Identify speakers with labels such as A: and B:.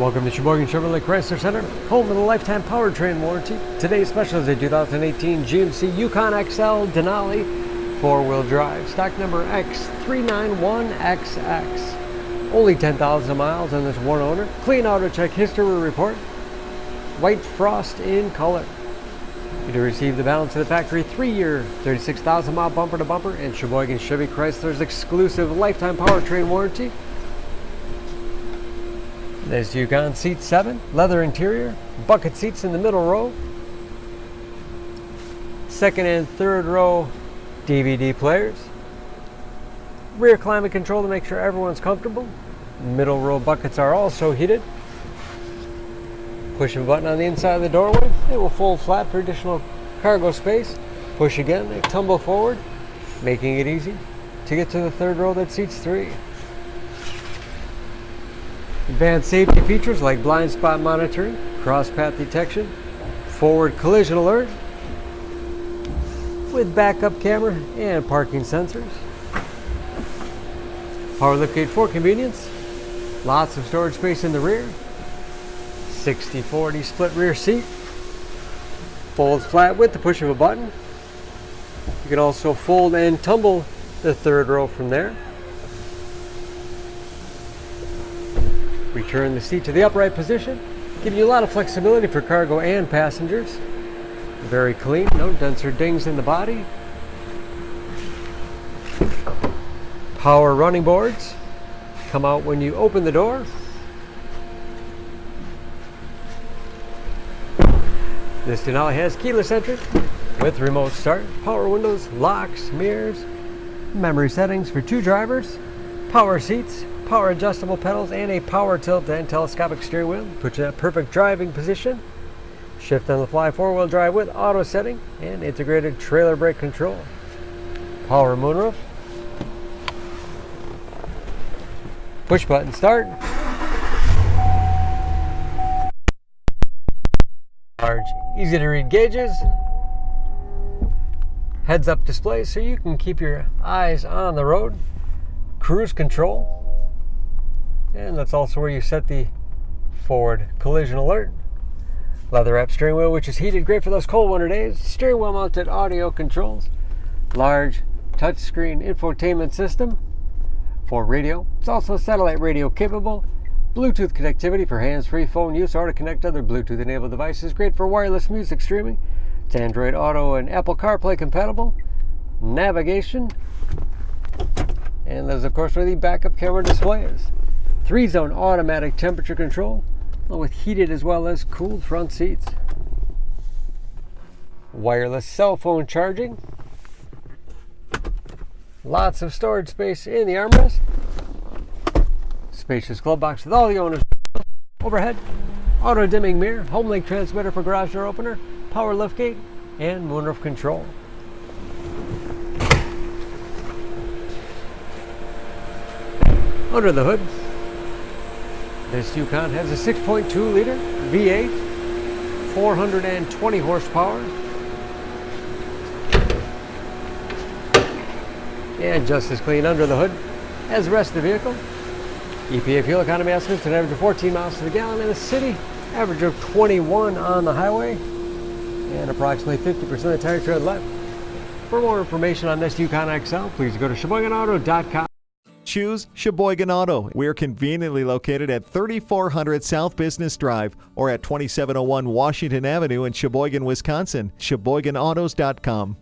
A: Welcome to Sheboygan Chevrolet Chrysler Center, home of the lifetime powertrain warranty. Today's special is a 2018 GMC Yukon XL Denali, 4-wheel drive, stock number X391XX. Only 10,000 miles on this one owner. Clean auto check history report. White frost in color. You do receive the balance of the factory 3-year, 36,000 mile bumper to bumper and Sheboygan Chevy Chrysler's exclusive lifetime powertrain warranty. This Yukon seats 7, leather interior, bucket seats in the middle row, second and third row DVD players, rear climate control to make sure everyone's comfortable. Middle row buckets are also heated. Push a button on the inside of the doorway, it will fold flat for additional cargo space. Push again, they tumble forward, making it easy to get to the third row that seats 3. Advanced safety features like blind spot monitoring, cross path detection, forward collision alert, with backup camera and parking sensors. Power liftgate for convenience. Lots of storage space in the rear. 60/40 split rear seat. Folds flat with the push of a button. You can also fold and tumble the third row from there. Return the seat to the upright position, giving you a lot of flexibility for cargo and passengers. Very clean, no dents or dings in the body. Power running boards come out when you open the door. This Denali has keyless entry with remote start, power windows, locks, mirrors, memory settings for 2 drivers, power seats, power adjustable pedals, and a power tilt and telescopic steering wheel. Put you in that perfect driving position. Shift on the fly 4-wheel drive with auto setting and integrated trailer brake control. Power moonroof. Push button start. Large, easy to read gauges. Heads up display so you can keep your eyes on the road. Cruise control. And that's also where you set the forward collision alert. Leather wrap steering wheel, which is heated, great for those cold winter days. Steering wheel mounted audio controls. Large touchscreen infotainment system for radio. It's also satellite radio capable. Bluetooth connectivity for hands-free phone use or to connect other Bluetooth enabled devices. Great for wireless music streaming. It's Android Auto and Apple CarPlay compatible. Navigation. And there's of course where the backup camera display is. 3-zone automatic temperature control, with heated as well as cooled front seats. Wireless cell phone charging. Lots of storage space in the armrest. Spacious glove box with all the owners. Overhead, auto dimming mirror, home link transmitter for garage door opener, power liftgate, and moonroof control. Under the hood, this Yukon has a 6.2 liter V8, 420 horsepower. And just as clean under the hood as the rest of the vehicle. EPA fuel economy estimates an average of 14 miles to the gallon in the city, average of 21 on the highway, and approximately 50% of the tire tread left. For more information on this Yukon XL, please go to SheboyganAuto.com.
B: Choose Sheboygan Auto. We're conveniently located at 3400 South Business Drive or at 2701 Washington Avenue in Sheboygan, Wisconsin. SheboyganAutos.com.